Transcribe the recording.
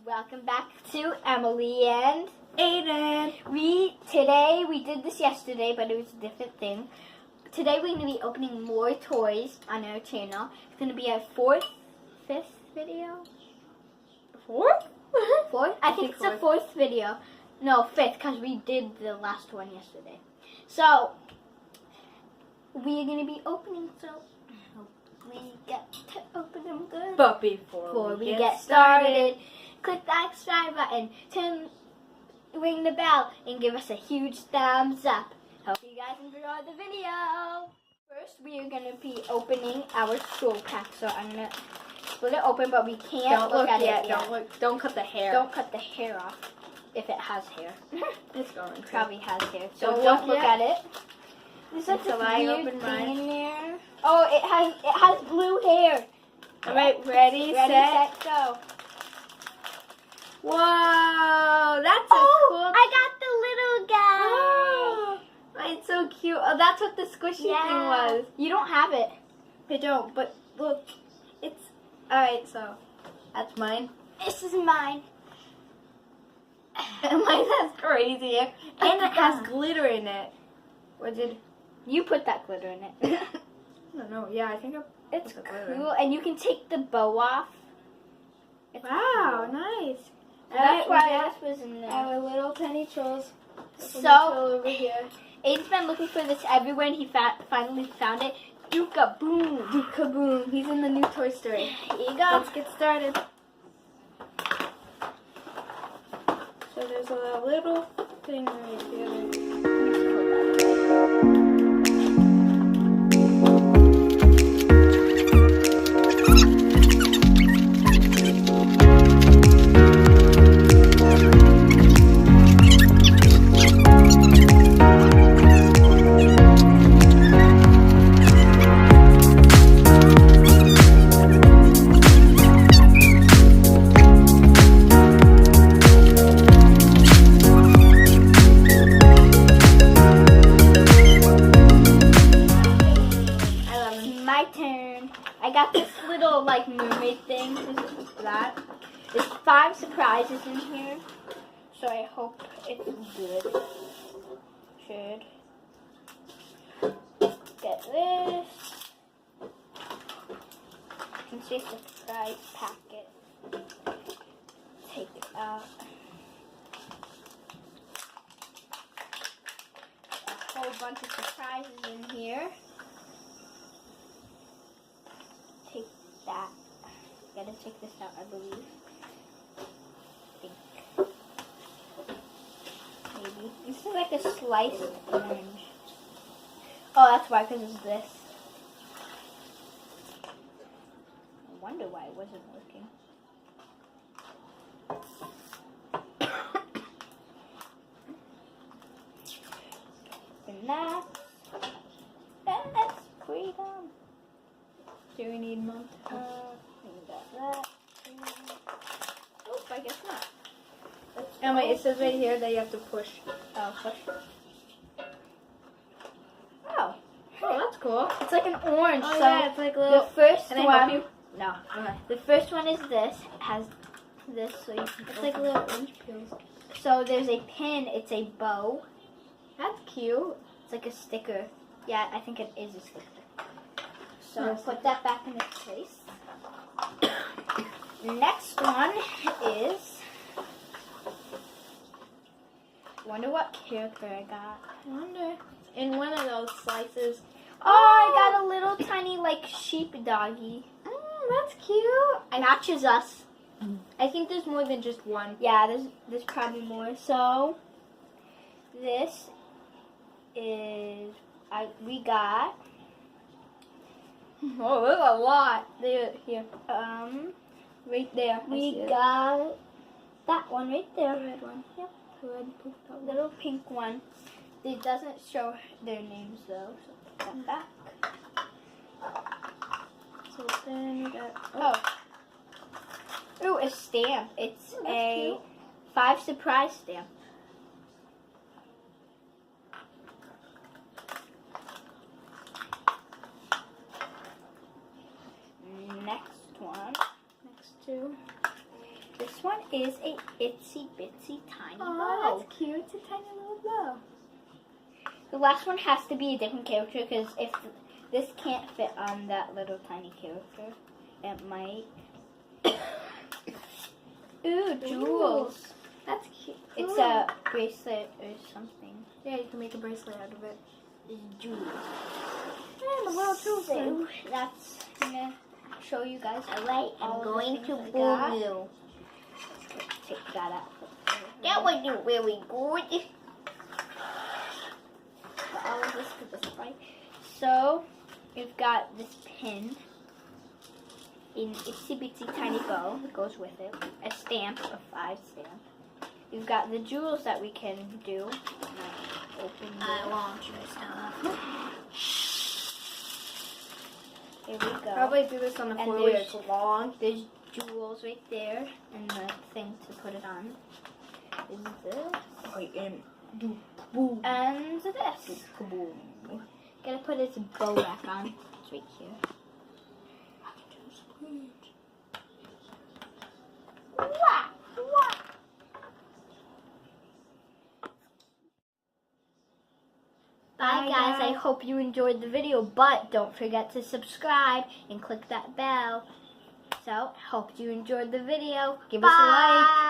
Welcome back to Emily and Ayden. Today we did this yesterday, but it was a different thing. Today we're going to be opening more toys on our channel. It's going to be our fifth video. Fourth? Fourth? I think it's the fourth video. No, fifth, because we did the last one yesterday. So we're going to be opening. So we get to open them good. But before we get started, click that subscribe button, ring the bell, and give us a huge thumbs up. Hope you guys enjoy the video. First, we are going to be opening our stroll pack. So I'm going to split it open, but we can't look at it yet. Don't cut the hair. Don't cut the hair off if it has hair. It's going to. Probably has hair. So don't look at it. There's such a weird thing in there. Oh, it has blue hair. All right, ready, set, go. Whoa, that's cool. I got the little guy. Oh, it's so cute. Oh, that's what the squishy thing was. You don't have it. I don't, but look, it's alright. So that's mine. This is mine. Mine has crazy hair, and it has glitter in it. Or did you put that glitter in it? I don't know. Yeah, I think it's cool, and you can take the bow off. Wow, nice. That's why this was in there. Our little tiny trolls. So over here. Aiden's been looking for this everywhere, and he finally found it. Duke-a-boom. Duke-a-boom. He's in the new Toy Story. Here you go. Let's get started. So there's a little thing right here. I got this little mermaid thing. That. There's 5 surprises in here, so I hope it's good. Should get this. You can see it's a surprise packet. Take it out. A whole bunch of surprises in here. Take that. Gotta take this out, I believe. Maybe. This is like a sliced orange. Oh, that's why, because it's this. I wonder why it wasn't working. And that. That's freedom. Do we need more? We got that. Oh, I guess not. And wait, it says right here that you have to push. Oh, push. Oh, that's cool. it's like an orange. Oh, so yeah, it's like a little. the first Can I one. help you? No. Okay. The first one is this. It has this, so you can. It's like little orange peels. So there's a pin. It's a bow. That's cute. It's like a sticker. Yeah, I think it is a sticker. So Nice. put that back in its place. Next one is. Wonder what character I got. I wonder. In one of those slices. Oh, I got a little tiny sheep doggy. That's cute. It matches us. I think there's more than just one. Yeah, there's probably more. So this is we got. Oh, there's a lot. There, here. Right there. We got that one right there. The red one. Yep. The red pink one. Little pink one. It doesn't show their names though, so put that back. So then we got, ooh, a stamp. It's a cute. 5 surprise stamp. Next two. This one is a itsy bitsy tiny bow. Oh, that's cute. It's a tiny little bow. The last one has to be a different character because if this can't fit on that little tiny character, it might. Ooh, jewels. That's cute. It's a bracelet or something. Yeah, you can make a bracelet out of it. It's jewels. And a little jewels. So that's gonna show you guys. Alright, I'm going to boom you. Take that out. That would do really good. Put all of this to the side. So we've got this pin in itsy bitsy tiny bow that goes with it. A stamp, a 5 stamp. We've got the jewels that we can do. Open I want you to Here we go. probably do this on the And floor where there's- it's long. There's jewels right there, and the thing to put it on is this. Wait, and do boom. And this. Kaboom. Gotta put its bow back on. It's right here. Wah, wah. Bye guys, I hope you enjoyed the video, but don't forget to subscribe and click that bell. So, hope you enjoyed the video. Give us a like.